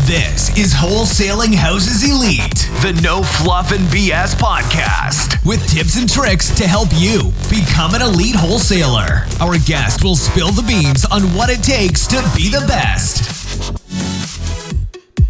This is Wholesaling Houses Elite, the no fluff and BS podcast with tips and tricks to help you become an elite wholesaler. Our guest will spill the beans on what it takes to be the best.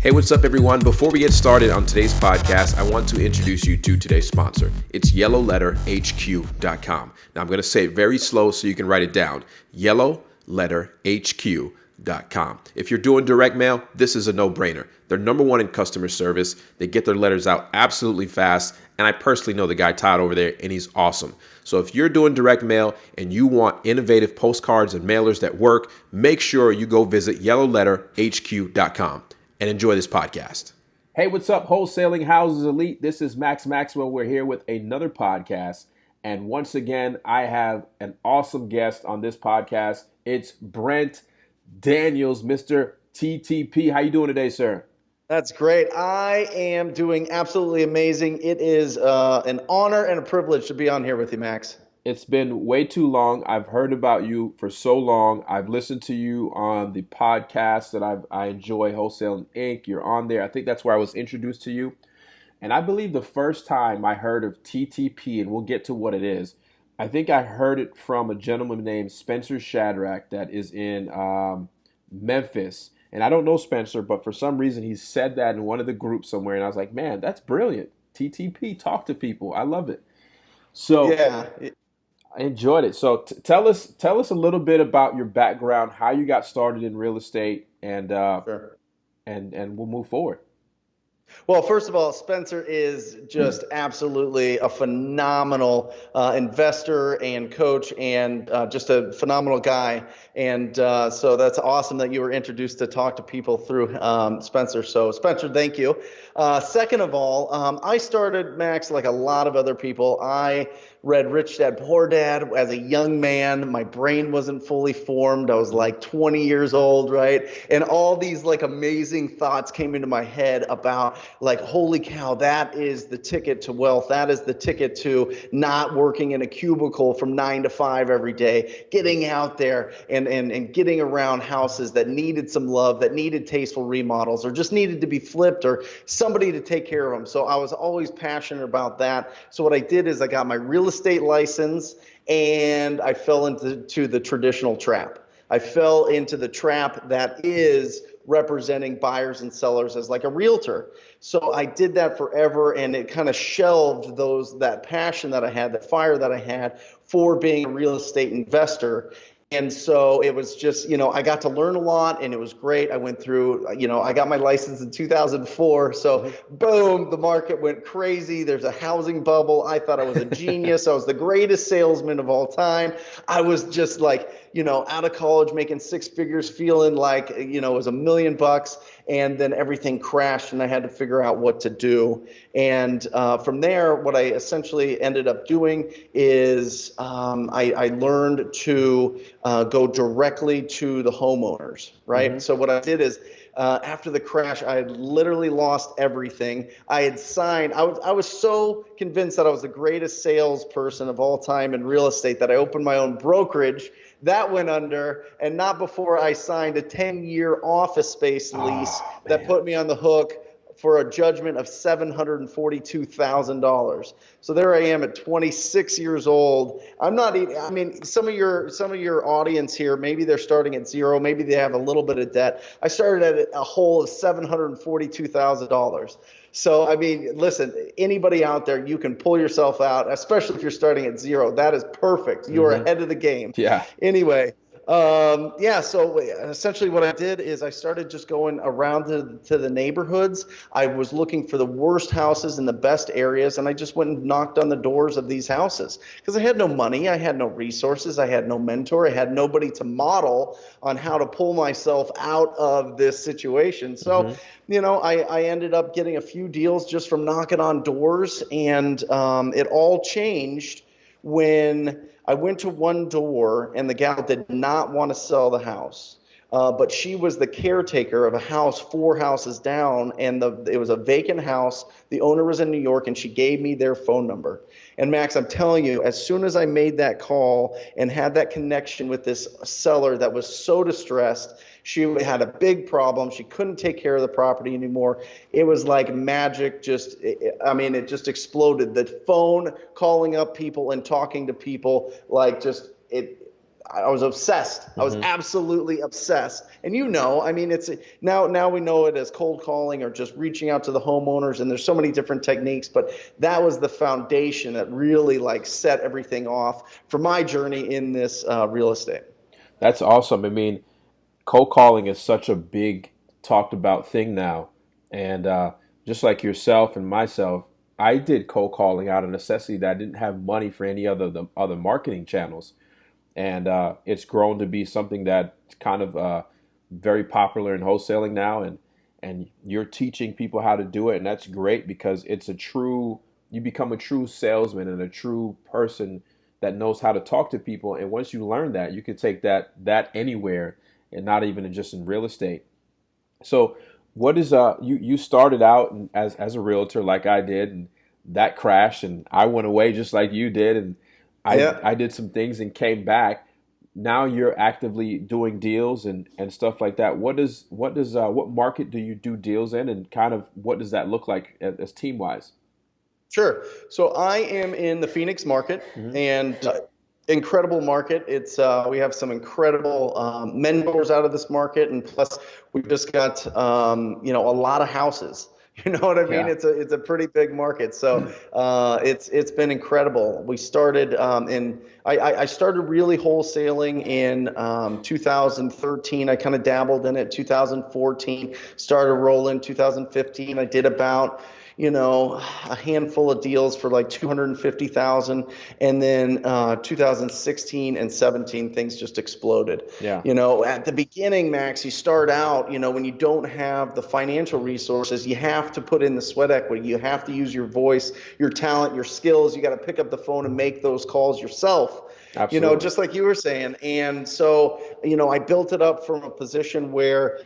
Hey, what's up, everyone? Before we get started on today's podcast, I want to introduce you to today's sponsor. It's YellowLetterHQ.com. Now, I'm going to say it very slow so you can write it down. YellowLetterHQ.com. If you're doing direct mail, this is a no-brainer. They're number one in customer service. They get their letters out absolutely fast. And I personally know the guy Todd over there, and he's awesome. So if you're doing direct mail and you want innovative postcards and mailers that work, make sure you go visit YellowLetterHQ.com. and enjoy this podcast. Hey, what's up, Wholesaling Houses Elite? This is Maxwell. We're here with another podcast. And once again, I have an awesome guest on this podcast. It's Brent Daniels, Mr. TTP. How you doing today, sir? That's great. I am doing absolutely amazing. It is an honor and a privilege to be on here with you, Max. It's been way too long. I've heard about you for so long. I've listened to you on the podcast that I enjoy, Wholesaling Inc. You're on there. I think that's where I was introduced to you. And I believe the first time I heard of TTP, and we'll get to what it is, I think I heard it from a gentleman named Spencer Shadrack that is in Memphis. And I don't know Spencer, but for some reason he said that in one of the groups somewhere. And I was like, man, that's brilliant. TTP, talk to people. I love it. So yeah. I enjoyed it. So tell us a little bit about your background, how you got started in real estate, and Sure. and we'll move forward. Well, first of all, Spencer is just absolutely a phenomenal investor and coach, and just a phenomenal guy. And so that's awesome that you were introduced to talk to people through Spencer. So Spencer, thank you. Second of all, I started, Max, like a lot of other people. I read Rich Dad Poor Dad as a young man. My brain wasn't fully formed. I was like 20 years old, right? And all these like amazing thoughts came into my head about like, holy cow, that is the ticket to wealth. That is the ticket to not working in a cubicle from 9 to 5 every day, getting out there and getting around houses that needed some love, that needed tasteful remodels, or just needed to be flipped, or somebody to take care of them. So I was always passionate about that. So what I did is I got my real estate license, and I fell into the traditional trap. I fell into the trap that is representing buyers and sellers as like a realtor. So I did that forever, and it kind of shelved that passion that I had, that fire that I had for being a real estate investor. And so it was just, I got to learn a lot, and it was great. I went through, I got my license in 2004. So boom, the market went crazy. There's a housing bubble. I thought I was a genius. I was the greatest salesman of all time. I was just like, out of college making 6 figures, feeling like, it was $1 million. And then everything crashed, and I had to figure out what to do. And from there, what I essentially ended up doing is I learned to go directly to the homeowners, right? Mm-hmm. So what I did is after the crash, I had literally lost everything. I had signed. I was so convinced that I was the greatest salesperson of all time in real estate that I opened my own brokerage. That went under, and not before I signed a 10-year office space lease that put me on the hook for a judgment of $742,000. So there I am at 26 years old. I'm not even, some of your audience here, maybe they're starting at zero, maybe they have a little bit of debt. I started at a hole of $742,000. So, listen, anybody out there, you can pull yourself out, especially if you're starting at zero. That is perfect. You are ahead of the game. Yeah. Anyway. So essentially what I did is I started just going around to the neighborhoods. I was looking for the worst houses in the best areas, and I just went and knocked on the doors of these houses because I had no money. I had no resources. I had no mentor. I had nobody to model on how to pull myself out of this situation. So, I ended up getting a few deals just from knocking on doors, and it all changed when I went to one door, and the gal did not want to sell the house. But she was the caretaker of a house 4 houses down, and it was a vacant house. The owner was in New York, and she gave me their phone number. And Max, I'm telling you, as soon as I made that call and had that connection with this seller that was so distressed, She had a big problem. She couldn't take care of the property anymore. It was like magic. It just exploded. The phone calling up people and talking to people, like just it. I was obsessed. I was absolutely obsessed. And it's now we know it as cold calling or just reaching out to the homeowners, and there's so many different techniques, but that was the foundation that really like set everything off for my journey in this real estate. That's awesome. I mean, cold calling is such a big talked about thing now. And just like yourself and myself, I did cold calling out of necessity that I didn't have money for any the other marketing channels. And it's grown to be something that's kind of very popular in wholesaling now, and you're teaching people how to do it, and that's great because you become a true salesman and a true person that knows how to talk to people. And once you learn that, you can take that anywhere, and not even just in real estate. So what is you started out as a realtor like I did, and that crashed, and I went away just like you did, and I did some things and came back. Now you're actively doing deals and stuff like that. What market do you do deals in, and kind of what does that look like as team wise? Sure. So I am in the Phoenix market, and incredible market. It's we have some incredible mentors out of this market, and plus we've just got a lot of houses. You know what I mean? Yeah. It's a pretty big market. So it's been incredible. We started I started really wholesaling in 2013. I kind of dabbled in it. 2014 started rolling. 2015 I did about a handful of deals for like 250,000, and then 2016 and 17 things just exploded. Yeah. At the beginning, Max, you start out, when you don't have the financial resources, you have to put in the sweat equity. You have to use your voice, your talent, your skills. You got to pick up the phone and make those calls yourself. Absolutely. Just like you were saying. And so, I built it up from a position where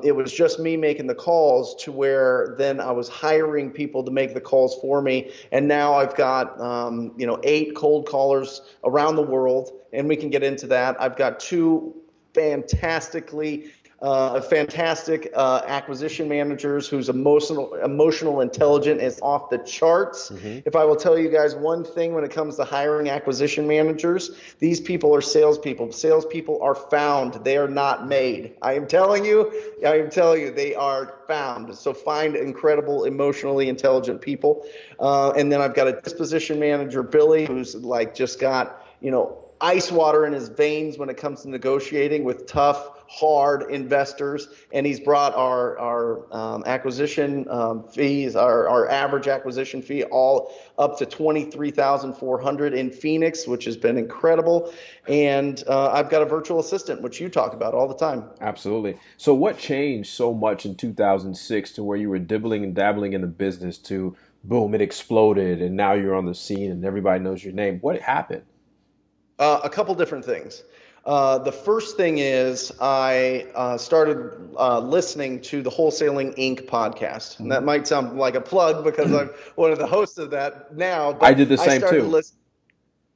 it was just me making the calls to where then I was hiring people to make the calls for me. And now I've got, 8 cold callers around the world, and we can get into that. I've got 2 fantastic acquisition managers whose emotional intelligence is off the charts. If I will tell you guys one thing when it comes to hiring acquisition managers, these people are salespeople. Salespeople are found. They are not made. I am telling you, they are found. So find incredible, emotionally intelligent people. And then I've got a disposition manager, Billy, who's like just got, ice water in his veins when it comes to negotiating with tough, hard investors, and he's brought our acquisition fees, our average acquisition fee, all up to $23,400 in Phoenix, which has been incredible. And I've got a virtual assistant, which you talk about all the time. Absolutely. So what changed so much in 2006 to where you were dibbling and dabbling in the business to boom, it exploded, and now you're on the scene and everybody knows your name? What happened? A couple different things. The first thing is I started listening to the Wholesaling Inc. podcast. And that might sound like a plug because I'm one of the hosts of that now. But I did the same too.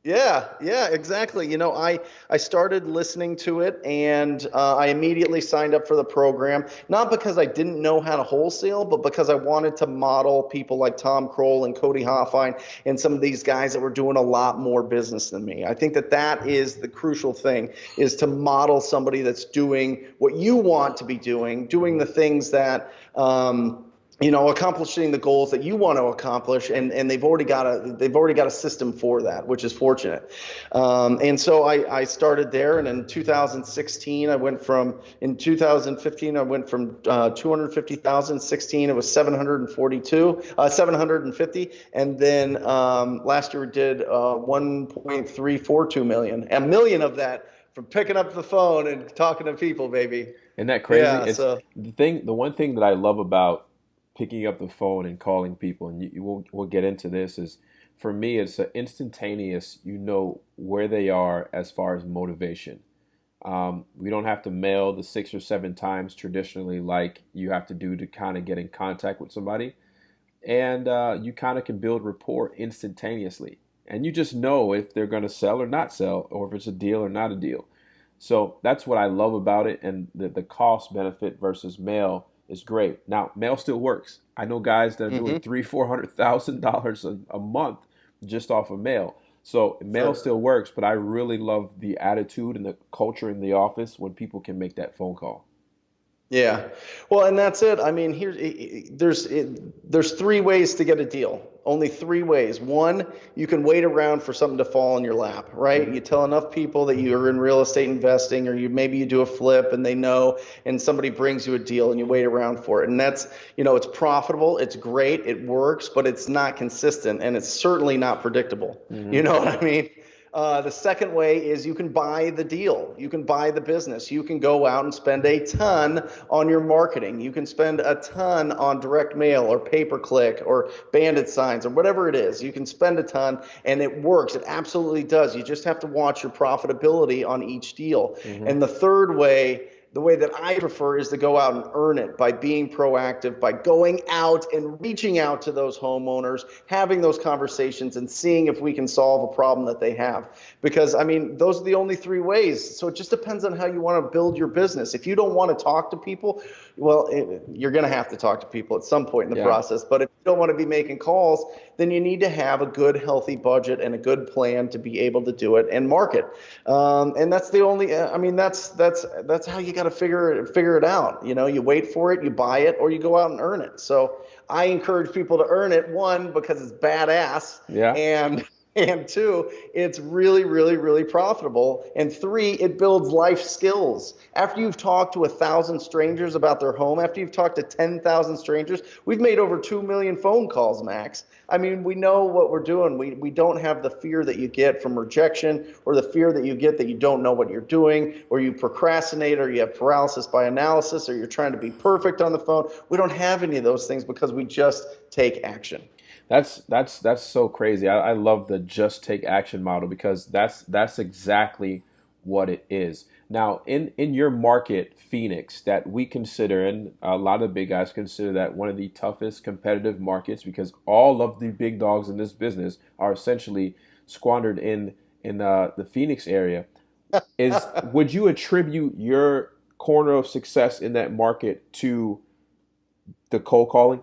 Yeah, exactly. I started listening to it, and I immediately signed up for the program, not because I didn't know how to wholesale, but because I wanted to model people like Tom Kroll and Cody Hoffine and some of these guys that were doing a lot more business than me. I think that is the crucial thing, is to model somebody that's doing what you want to be doing the things that accomplishing the goals that you want to accomplish, and they've already got a system for that, which is fortunate. And so I started there, and in 2016 in 2015 I went from 250,000. 16 it was 750, and then last year we did 1.342 million. A million of that from picking up the phone and talking to people, baby. Isn't that crazy? Yeah, the one thing that I love about picking up the phone and calling people, and we'll get into this, is for me it's an instantaneous, where they are as far as motivation. We don't have to mail the 6 or 7 times traditionally like you have to do to kind of get in contact with somebody, and you kind of can build rapport instantaneously, and you just know if they're going to sell or not sell, or if it's a deal or not a deal. So that's what I love about it. And the cost benefit versus mail is great. Now, mail still works. I know guys that are doing Mm-hmm. $300,000-$400,000 a month just off of mail. So mail Sure. still works, but I really love the attitude and the culture in the office when people can make that phone call. Yeah. Well, and that's it. I mean, there's three ways to get a deal. Only three ways. One, you can wait around for something to fall in your lap, right? Mhm. You tell enough people that you're in real estate investing, or maybe you do a flip and they know, and somebody brings you a deal and you wait around for it. And that's, it's profitable, it's great, it works, but it's not consistent and it's certainly not predictable. You Mhm. know what I mean? The second way is you can buy the deal. You can buy the business. You can go out and spend a ton on your marketing. You can spend a ton on direct mail or pay-per-click or bandit signs or whatever it is. You can spend a ton and it works. It absolutely does. You just have to watch your profitability on each deal. Mhm. And the third way, the way that I prefer, is to go out and earn it by being proactive, by going out and reaching out to those homeowners, having those conversations and seeing if we can solve a problem that they have. Because, I mean, those are the only three ways. So it just depends on how you want to build your business. If you don't want to talk to people, well, you're going to have to talk to people at some point in the Yeah. process. But if you don't want to be making calls, then you need to have a good, healthy budget and a good plan to be able to do it and market. And that's the only. I mean, that's how you got to figure it out. You wait for it, you buy it, or you go out and earn it. So I encourage people to earn it. One, because it's badass, Yeah. and two, it's really, really, really profitable. And three, it builds life skills. After you've talked to 1,000 strangers about their home, after you've talked to 10,000 strangers, we've made over 2 million phone calls, Max. I mean, we know what we're doing. We don't have the fear that you get from rejection, or the fear that you get that you don't know what you're doing, or you procrastinate, or you have paralysis by analysis, or you're trying to be perfect on the phone. We don't have any of those things because we just take action. That's so crazy. I love the just take action model because that's exactly what it is. Now, in your market, Phoenix, that we consider, and a lot of big guys consider that one of the toughest competitive markets because all of the big dogs in this business are essentially squandered in the Phoenix area. Would you attribute your corner of success in that market to the cold calling?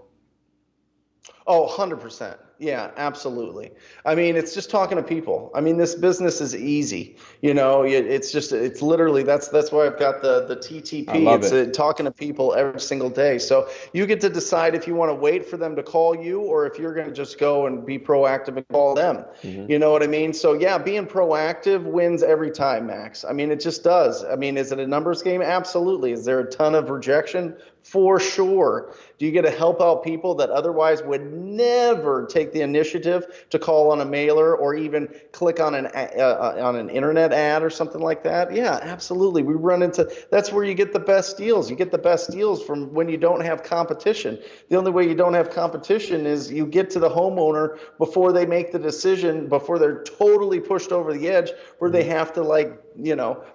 Oh, 100%. Yeah, absolutely. I mean, it's just talking to people. I mean, this business is easy. It's literally, that's why I've got the I TTP. love It's it. talking to people every single day. So you get to decide if you want to wait for them to call you, or if you're going to just go and be proactive and call them. Hmm. You know what I mean? So yeah, being proactive wins every time, Max. I mean, it just does. I mean, is it a numbers game? Absolutely. Is there a ton of rejection? For sure. Do you get to help out people that otherwise would never take the initiative to call on a mailer or even click on an internet ad or something like that? Yeah, absolutely. We run into that's where you get the best deals. You get the best deals from when you don't have competition. The only way you don't have competition is you get to the homeowner before they make the decision, before they're totally pushed over the edge, where they have to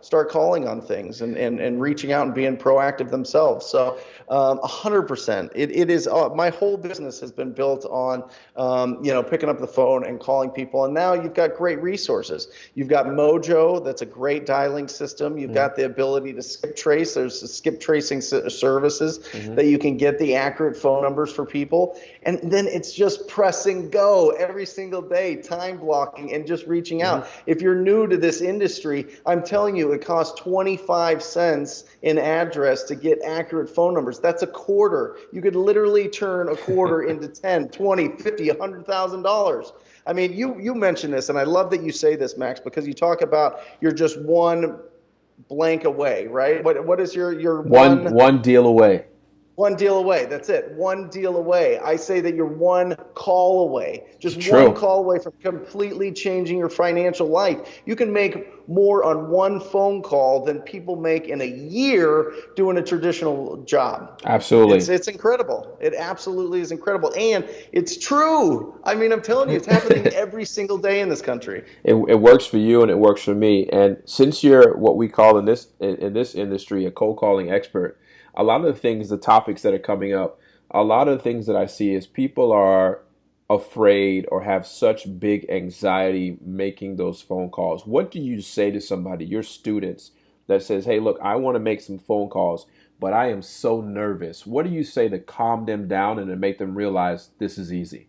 start calling on things and reaching out and being proactive themselves. So 100%. It is my whole business has been built on picking up the phone and calling people. And now you've got great resources. You've got Mojo, that's a great dialing system. You've Hmm. got the ability to skip trace. There's skip tracing services Hmm. that you can get the accurate phone numbers for people. And then it's just pressing go every single day, time blocking and just reaching Hmm. out. If you're new to this industry, I'm telling you, it costs 25 cents an address to get accurate phone numbers. That's a quarter. You could literally turn a quarter into 10, 20, 50, $100,000. I mean, you mentioned this, and I love that you say this, Max, because you talk about you're just one blank away, right? What is your One deal away. one deal away? That's it. One deal away. I say that you're one call away, It's just one true. call away from completely changing your financial life. You can make more on one phone call than people make in a year doing a traditional job. It's Absolutely. it's incredible. It absolutely is incredible, and it's true. I mean, I'm telling you, it's happening every single day in this country. It works for you and it works for me. And since you're what we call in this industry a cold calling expert, a lot of the things, the topics that are coming up, a lot of the things that I see is people are afraid or have such big anxiety making those phone calls. What do you say to somebody, your students, that says, hey, look, I want to make some phone calls, but I am so nervous. What do you say to calm them down and to make them realize this is easy?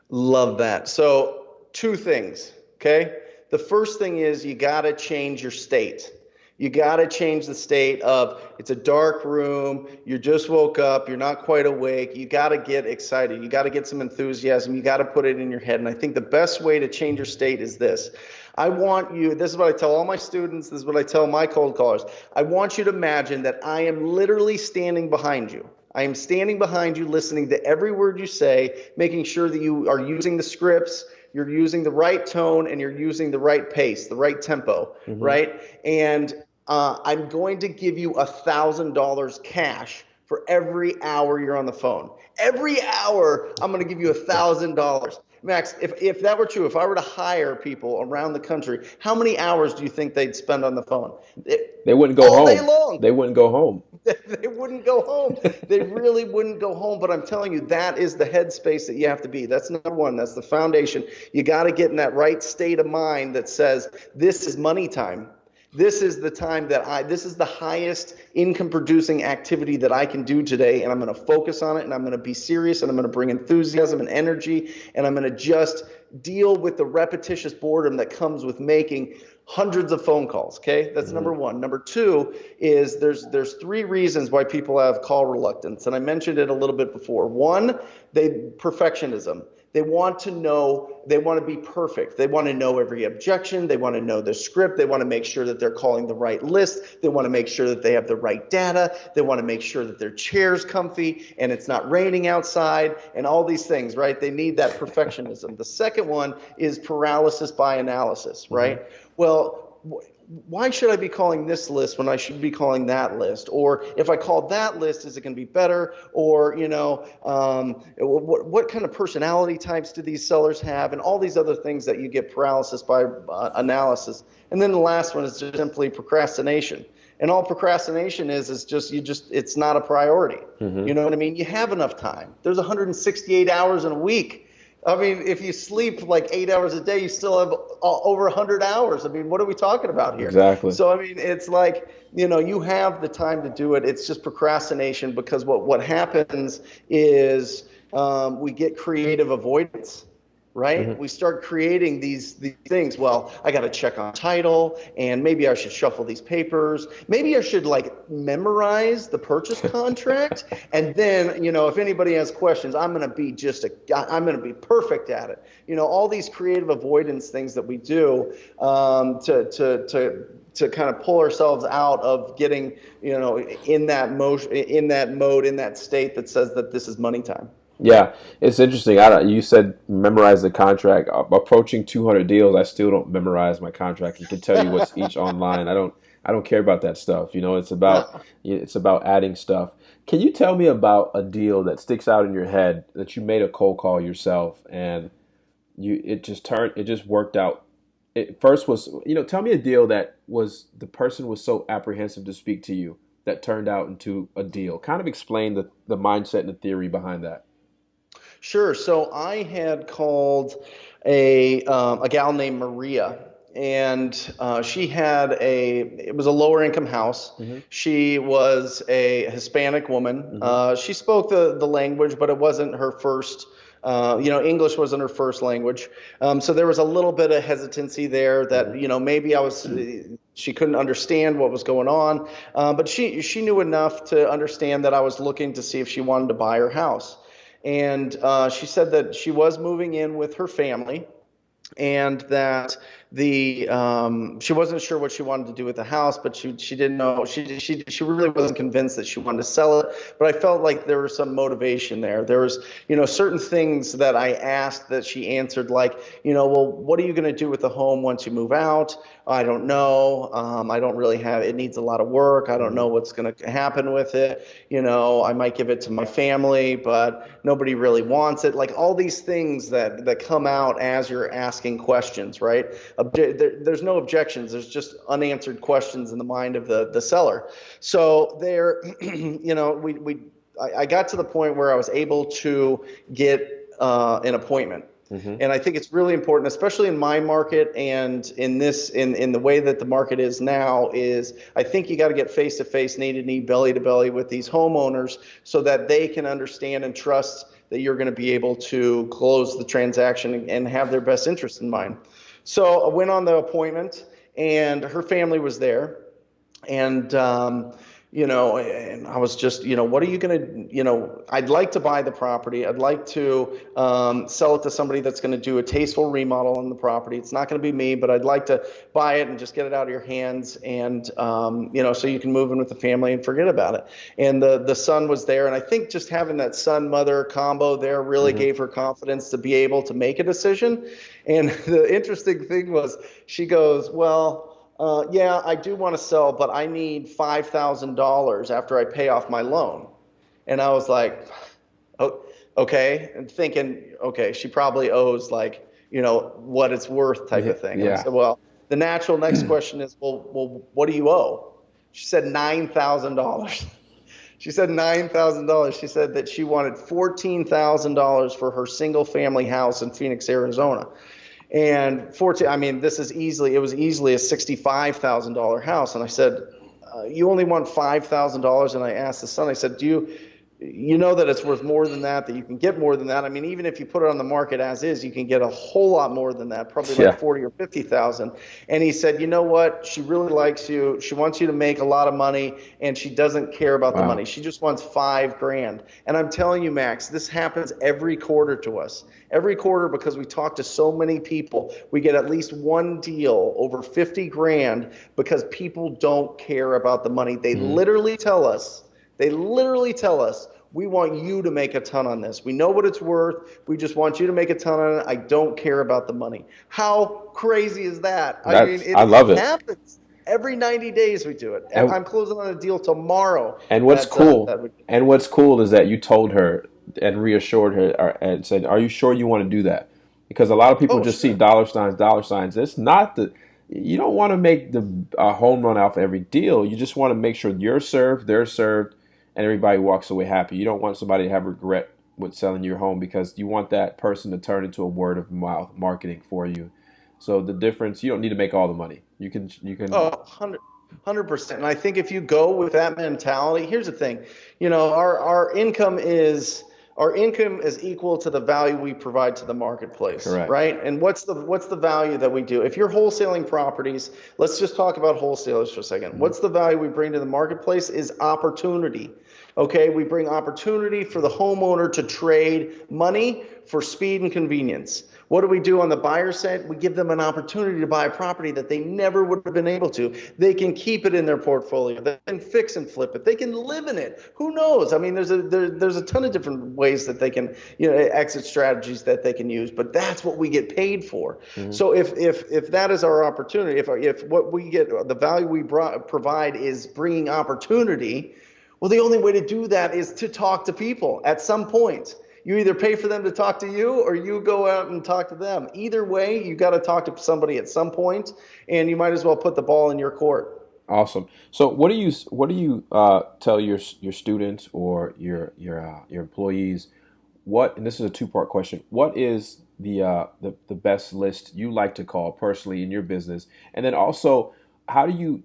Love that. So, two things, okay? The first thing is you got to change your state. You got to change the state of it's a dark room, you just woke up, you're not quite awake. You got to get excited. You got to get some enthusiasm. You got to put it in your head. And I think the best way to change your state is this. I want you, this is what I tell all my students, this is what I tell my cold callers. I want you to imagine that I am literally standing behind you. I am standing behind you, listening to every word you say, making sure that you are using the scripts, you're using the right tone, and you're using the right pace, the right tempo, right? And I'm going to give you $1,000 cash for every hour you're on the phone. Every hour, I'm going to give you $1,000. Max, if that were true, if I were to hire people around the country, how many hours do you think they'd spend on the phone? They wouldn't go all home. Day long. They wouldn't go home. They wouldn't go home. They really wouldn't go home. But I'm telling you, that is the headspace that you have to be. That's number one. That's the foundation. You got to get in that right state of mind that says, this is money time. This is the time that this is the highest income producing activity that I can do today. And I'm going to focus on it, and I'm going to be serious, and I'm going to bring enthusiasm and energy, and I'm going to just deal with the repetitious boredom that comes with making hundreds of phone calls. Okay. That's number one. Number two is there's three reasons why people have call reluctance. And I mentioned it a little bit before. One, perfectionism. They want to know, they want to be perfect. They want to know every objection. They want to know the script. They want to make sure that they're calling the right list. They want to make sure that they have the right data. They want to make sure that their chair's comfy and it's not raining outside and all these things, right? They need that perfectionism. The second one is paralysis by analysis, right? Well, why should I be calling this list when I should be calling that list? Or if I call that list, is it going to be better? Or, what kind of personality types do these sellers have? And all these other things that you get paralysis by analysis. And then the last one is just simply procrastination. And all procrastination is it's not a priority. You know what I mean? You have enough time. There's 168 hours in a week. I mean, if you sleep like 8 hours a day, you still have over 100 hours. I mean, what are we talking about here? Exactly. So, I mean, it's like, you have the time to do it. It's just procrastination, because what happens is we get creative avoidance. Right? We start creating these things. Well, I got to check on title, and maybe I should shuffle these papers. Maybe I should memorize the purchase contract. And then, if anybody has questions, I'm going to be perfect at it. All these creative avoidance things that we do to kind of pull ourselves out of getting, in that motion, in that mode, in that state that says that this is money time. Yeah, it's interesting. You said memorize the contract. Approaching 200 deals, I still don't memorize my contract and can tell you what's each online. I don't care about that stuff. It's about adding stuff. Can you tell me about a deal that sticks out in your head that you made a cold call yourself and it just worked out? It first was, tell me a deal that the person was so apprehensive to speak to you that turned out into a deal. Kind of explain the mindset and the theory behind that. Sure. So I had called a gal named Maria, and it was a lower income house. She was a Hispanic woman. She spoke the language, but it wasn't her first. English wasn't her first language. So there was a little bit of hesitancy there that, maybe she couldn't understand what was going on. But she knew enough to understand that I was looking to see if she wanted to buy her house. And she said that she was moving in with her family, and that she wasn't sure what she wanted to do with the house, but she didn't know. She really wasn't convinced that she wanted to sell it. But I felt like there was some motivation there. There was certain things that I asked that she answered, like, well, what are you going to do with the home once you move out? I don't know. I don't really have. It needs a lot of work. I don't know what's going to happen with it. I might give it to my family, but nobody really wants it. Like all these things that come out as you're asking questions, right? There's no objections. There's just unanswered questions in the mind of the seller. So there, I got to the point where I was able to get an appointment. And I think it's really important, especially in my market and in the way that the market is now, is I think you got to get face to face, knee to knee, belly to belly with these homeowners so that they can understand and trust that you're going to be able to close the transaction and have their best interest in mind. So I went on the appointment, and her family was there. And, and I was just, what are you going to, I'd like to buy the property. I'd like to sell it to somebody that's going to do a tasteful remodel on the property. It's not going to be me, but I'd like to buy it and just get it out of your hands, and, so you can move in with the family and forget about it. And the son was there. And I think just having that son-mother combo there really gave her confidence to be able to make a decision. And the interesting thing was, she goes, well, yeah, I do want to sell, but I need $5,000 after I pay off my loan. And I was like, oh, okay. And thinking, okay, she probably owes what it's worth type of thing. And I said, well, the natural next question is, well, what do you owe? She said $9,000. She said $9,000. She said that she wanted $14,000 for her single family house in Phoenix, Arizona. And it was easily a $65,000 house. And I said, you only want $5,000? And I asked the son, I said, do you know that it's worth more than that you can get more than that? I mean, even if you put it on the market as is, you can get a whole lot more than that, probably like 40 or 50,000. And he said, you know what? She really likes you. She wants you to make a lot of money, and she doesn't care about the money. She just wants $5,000. And I'm telling you, Max, this happens every quarter to us. Every quarter, because we talk to so many people, we get at least one deal over $50,000 because people don't care about the money. They literally tell us, we want you to make a ton on this. We know what it's worth. We just want you to make a ton on it. I don't care about the money. How crazy is that? I love it. It happens. Every 90 days we do it. And I'm closing on a deal tomorrow. And what's cool is that you told her and reassured her and said, are you sure you want to do that? Because a lot of people see dollar signs. It's not you don't want to make the home run off every deal. You just want to make sure you're served, they're served, and everybody walks away happy. You don't want somebody to have regret with selling your home, because you want that person to turn into a word of mouth marketing for you. So the difference, you don't need to make all the money. You can. Oh, 100%. And I think if you go with that mentality, here's the thing, our income is equal to the value we provide to the marketplace. Correct. Right? And what's the value that we do? If you're wholesaling properties, let's just talk about wholesalers for a second. What's the value we bring to the marketplace is opportunity. Okay, we bring opportunity for the homeowner to trade money for speed and convenience. What do we do on the buyer side? We give them an opportunity to buy a property that they never would have been able to. They can keep it in their portfolio. They can fix and flip it. They can live in it. Who knows? I mean, there's a ton of different ways that they can, exit strategies that they can use. But that's what we get paid for. So if that is our opportunity, if what we get, the value we provide is bringing opportunity, well, the only way to do that is to talk to people at some point. You either pay for them to talk to you, or you go out and talk to them. Either way, you got to talk to somebody at some point, and you might as well put the ball in your court. Awesome. So what do you tell your students or your employees? And this is a two-part question. What is the best list you like to call personally in your business? And then also, how do you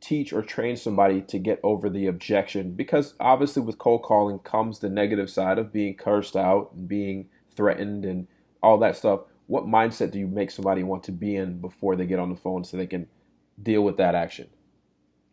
teach or train somebody to get over the objection? Because obviously with cold calling comes the negative side of being cursed out and being threatened and all that stuff. What mindset do you make somebody want to be in before they get on the phone so they can deal with that action?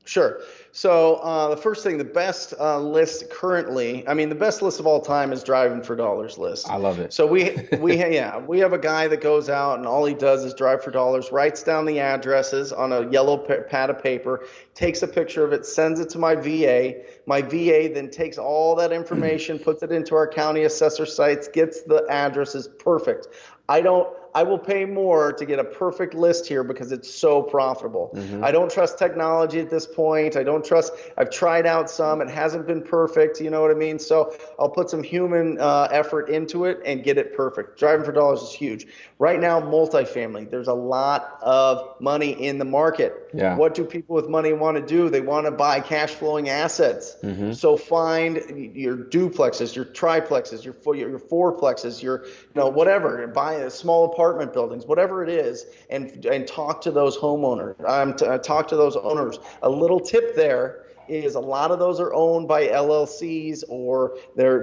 Sure. So the first thing, the best list currently, the best list of all time is Driving for Dollars list. I love it. So we have a guy that goes out and all he does is drive for dollars, writes down the addresses on a yellow pad of paper, takes a picture of it, sends it to my VA. My VA then takes all that information, puts it into our county assessor sites, gets the addresses perfect. I don't I will pay more to get a perfect list here because it's so profitable. Mm-hmm. I don't trust technology at this point. I've tried out some. It hasn't been perfect. You know what I mean? So I'll put some human effort into it and get it perfect. Driving for dollars is huge. Right now, multifamily, there's a lot of money in the market. Yeah. What do people with money want to do? They want to buy cash flowing assets. Mm-hmm. So find your duplexes, your triplexes, your fourplexes, your whatever. Buy a small apartment buildings, whatever it is, and talk to those homeowners. Talk to those owners. A little tip there is a lot of those are owned by LLCs or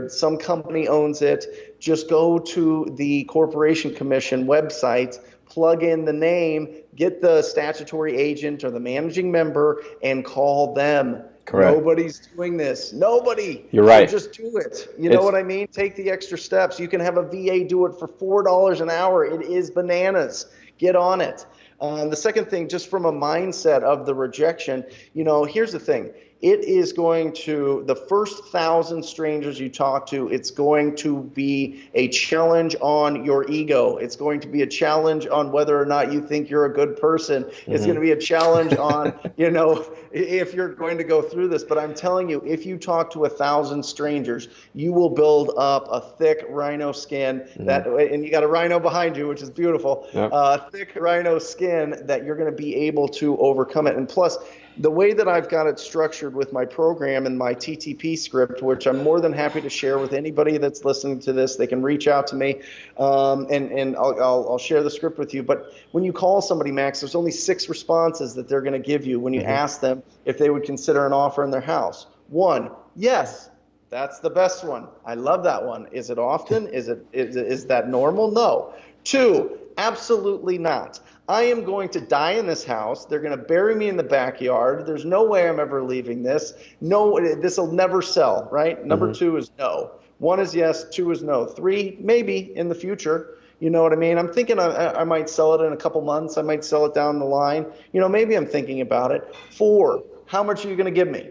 some company owns it. Just go to the Corporation Commission website, plug in the name, get the statutory agent or the managing member, and call them. Correct. Nobody's doing this. Nobody. You're right. So just do it. You know what I mean? Take the extra steps. You can have a VA do it for $4 an hour. It is bananas. Get on it. The second thing, just from a mindset of the rejection, here's the thing. It is going to, the first 1,000 strangers you talk to, it's going to be a challenge on your ego. It's going to be a challenge on whether or not you think you're a good person. Mm-hmm. It's going to be a challenge on, if you're going to go through this. But I'm telling you, if you talk to 1,000 strangers, you will build up a thick rhino skin and you got a rhino behind you, which is beautiful. Yep. Thick rhino skin that you're going to be able to overcome it. And plus, the way that I've got it structured with my program and my TTP script, which I'm more than happy to share with anybody that's listening to this, they can reach out to me, and I'll share the script with you. But when you call somebody, Max, there's only 6 responses that they're going to give you when you ask them if they would consider an offer in their house. 1, yes. That's the best one. I love that one. Is it often? Is that normal? No. 2, absolutely not. I am going to die in this house. They're going to bury me in the backyard. There's no way I'm ever leaving this. No, this will never sell, right? Number 2 is no. 1 is yes, 2 is no. 3, maybe in the future. You know what I mean? I'm thinking I might sell it in a couple months. I might sell it down the line. Maybe I'm thinking about it. 4, how much are you going to give me?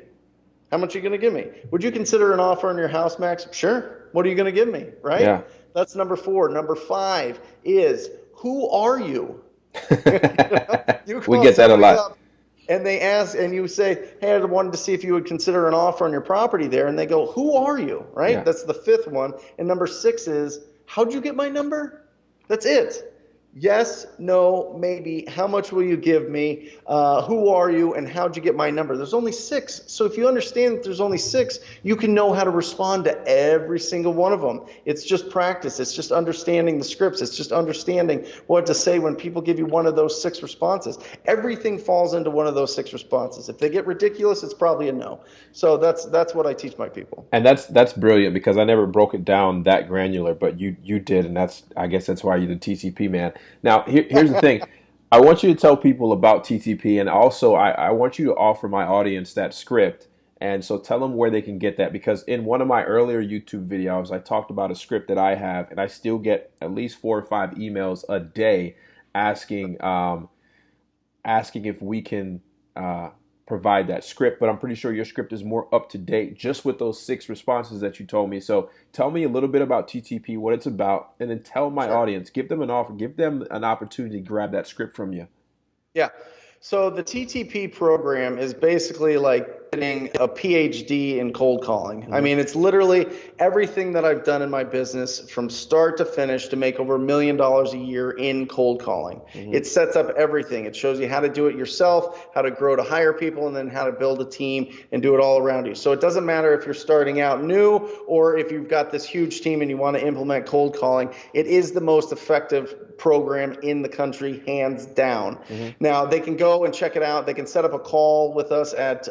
How much are you going to give me? Would you consider an offer on your house, Max? Sure. What are you going to give me, right? Yeah. That's number 4. Number 5 is, who are you? We get that a lot. And they ask, and you say, hey, I wanted to see if you would consider an offer on your property there. And they go, who are you? Right? Yeah. That's the 5th one. And number 6 is, how'd you get my number? That's it. Yes, no, maybe. How much will you give me? Who are you? And how'd you get my number? There's only 6. So if you understand that there's only 6, you can know how to respond to every single one of them. It's just practice. It's just understanding the scripts. It's just understanding what to say when people give you one of those 6 responses. Everything falls into one of those 6 responses. If they get ridiculous, it's probably a no. So that's what I teach my people. And that's brilliant, because I never broke it down that granular, but you did, and I guess that's why you're the TTP man. Now, here's the thing. I want you to tell people about TTP, and also I want you to offer my audience that script. And so tell them where they can get that, because in one of my earlier YouTube videos, I talked about a script that I have, and I still get at least 4 or 5 emails a day asking if we can provide that script. But I'm pretty sure your script is more up to date just with those 6 responses that you told me. So tell me a little bit about TTP, what it's about, and then tell my audience, give them an offer, give them an opportunity to grab that script from you. Yeah. So the TTP program is basically like getting a PhD in cold calling. Mm-hmm. I mean, it's literally everything that I've done in my business from start to finish to make over $1 million a year in cold calling. Mm-hmm. It sets up everything. It shows you how to do it yourself, how to grow to hire people, and then how to build a team and do it all around you. So it doesn't matter if you're starting out new or if you've got this huge team and you want to implement cold calling. It is the most effective program in the country, hands down. Mm-hmm. Now, they can go and check it out. They can set up a call with us at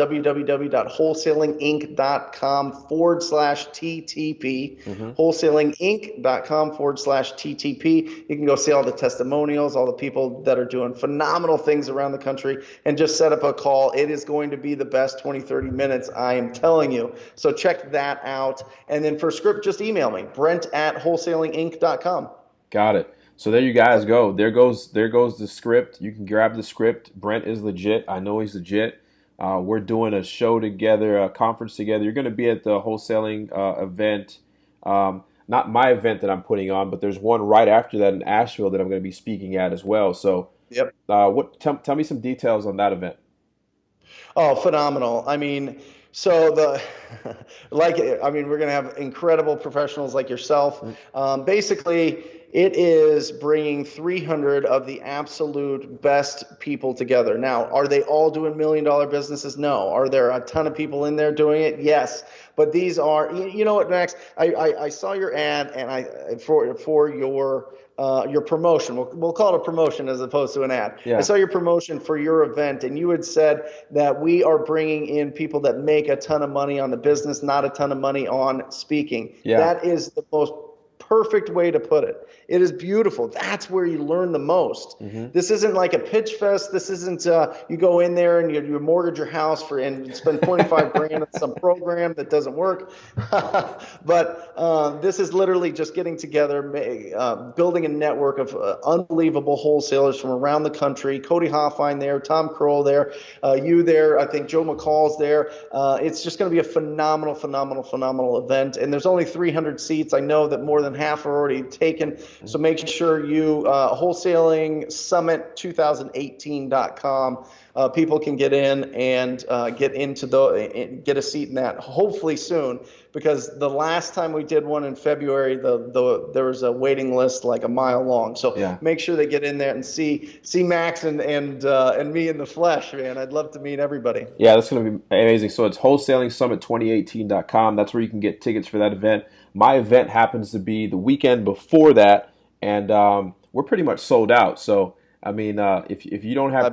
www.wholesalinginc.com/TTP. Mm-hmm. Wholesalinginc.com/TTP. You can go see all the testimonials, all the people that are doing phenomenal things around the country, and just set up a call. It is going to be the best 20, 30 minutes, I am telling you. So check that out. And then for script, just email me, Brent@wholesalinginc.com. Got it. So there you guys go. There goes the script. You can grab the script. Brent is legit. I know he's legit. We're doing a show together, a conference together. You're going to be at the wholesaling event. not my event that I'm putting on, but there's one right after that in Asheville that I'm going to be speaking at as well. So, Yep. tell me some details on that event. Oh, phenomenal. I mean, so the we're going to have incredible professionals like yourself. Basically, it is bringing 300 of the absolute best people together. Now, are they all doing $1 million businesses? No. Are there a ton of people in there doing it? Yes. But these are, you know what, Max? I saw your ad, and for your promotion. We'll call it a promotion as opposed to an ad. I Yeah. saw your promotion for your event, and you had said that we are bringing in people that make a ton of money on the business, not a ton of money on speaking. Yeah. That is the most perfect way to put it. It is beautiful. That's where you learn the most. This isn't like a pitch fest. This isn't you go in there and you mortgage your house and spend 25 grand on some program that doesn't work. But this is literally just getting together, building a network of unbelievable wholesalers from around the country. Cody Hoffine there, Tom Kroll there, you there. I think Joe McCall's there. It's just going to be a phenomenal event. And there's only 300 seats. I know that more than half are already taken. So make sure you Wholesaling Summit 2018.com. People can get in and get a seat in that hopefully soon, because the last time we did one in February, there was a waiting list like a mile long. So Yeah. make sure they get in there and see Max and me in the flesh, man. I'd love to meet everybody. Yeah, that's going to be amazing. So it's wholesalingsummit2018.com. That's where you can get tickets for that event. My event happens to be the weekend before that, and we're pretty much sold out. So I mean, if you don't have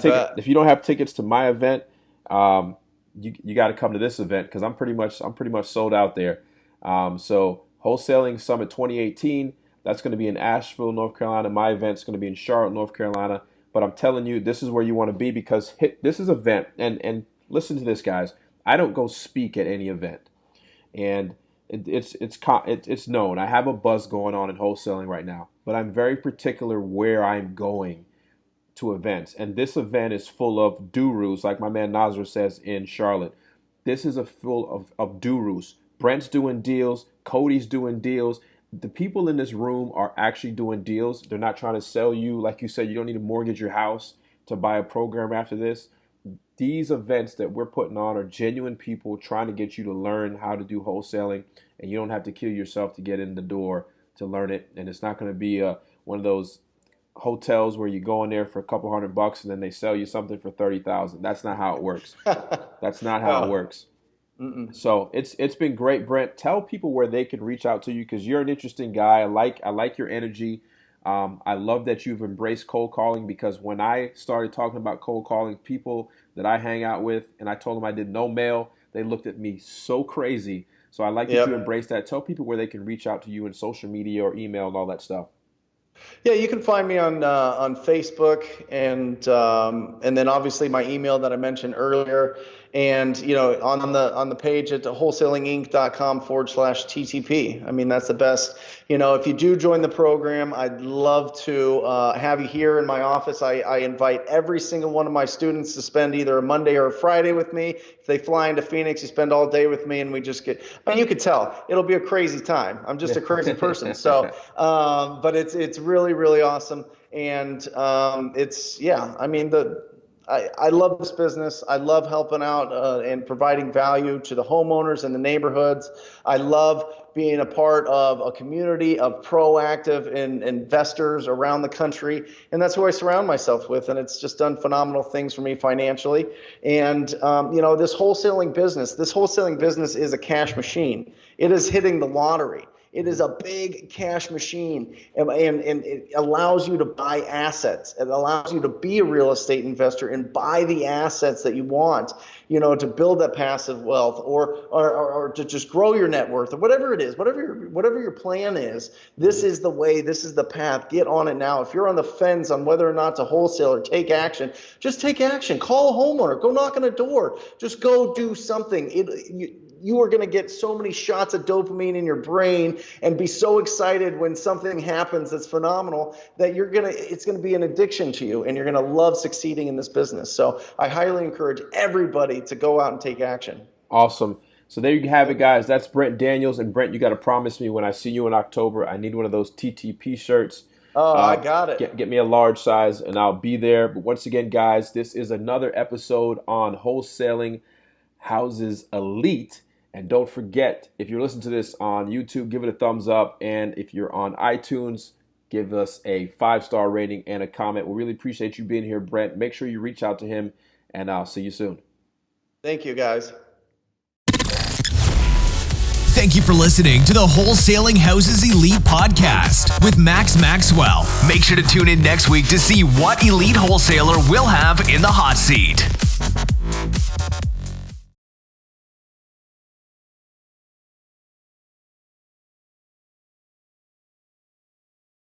tickets to my event, you got to come to this event, because I'm pretty much sold out there. So Wholesaling Summit 2018. That's going to be in Asheville, North Carolina. My event's going to be in Charlotte, North Carolina. But I'm telling you, this is where you want to be, because this is an event. And listen to this, guys. I don't go speak at any event, and it's known. I have a buzz going on in wholesaling right now, but I'm very particular where I'm going to events. And this event is full of gurus, like my man Nazar says in Charlotte. This is full of gurus. Brent's doing deals. Cody's doing deals. The people in this room are actually doing deals. They're not trying to sell you. Like you said, you don't need to mortgage your house to buy a program after this. These events that we're putting on are genuine people trying to get you to learn how to do wholesaling, and you don't have to kill yourself to get in the door to learn it. And it's not going to be one of those hotels where you go in there for a couple $100 and then they sell you something for 30,000. That's not how it works. That's not how it works. So it's been great, Brent. Tell people where they can reach out to you, because you're an interesting guy. I like your energy. I love that you've embraced cold calling, because when I started talking about cold calling, people that I hang out with, and I told them I did no mail, they looked at me so crazy. So I like that you embrace that. Tell people where they can reach out to you in social media or email and all that stuff. Yeah, you can find me on Facebook, and then obviously my email that I mentioned earlier, and on the page at wholesalinginc.com/TTP. I mean, that's the best. If you do join the program, I'd love to have you here in my office. I invite every single one of my students to spend either a Monday or a Friday with me. If they fly into Phoenix, you spend all day with me, and we just get. I mean, you could tell it'll be a crazy time. I'm just a crazy person. So, but it's really, really awesome, and I love this business. I love helping out and providing value to the homeowners in the neighborhoods. I love being a part of a community of proactive investors around the country, and that's who I surround myself with. And it's just done phenomenal things for me financially. And this wholesaling business is a cash machine. It is hitting the lottery. It is a big cash machine, and it allows you to buy assets. It allows you to be a real estate investor and buy the assets that you want, to build that passive wealth or to just grow your net worth, or whatever it is, whatever your plan is. This is the way, this is the path. Get on it now. If you're on the fence on whether or not to wholesale or take action, just take action. Call a homeowner. Go knock on a door. Just go do something. You are going to get so many shots of dopamine in your brain and be so excited when something happens that's phenomenal that it's going to be an addiction to you, and you're going to love succeeding in this business. So I highly encourage everybody to go out and take action. Awesome. So there you have it, guys. That's Brent Daniels. And Brent, you got to promise me when I see you in October, I need one of those TTP shirts. Oh, I got it. Get me a large size and I'll be there. But once again, guys, this is another episode on Wholesaling Houses Elite. And don't forget, if you're listening to this on YouTube, give it a thumbs up. And if you're on iTunes, give us a 5-star rating and a comment. We really appreciate you being here, Brent. Make sure you reach out to him, and I'll see you soon. Thank you, guys. Thank you for listening to the Wholesaling Houses Elite podcast with Maxwell. Make sure to tune in next week to see what elite wholesaler will have in the hot seat.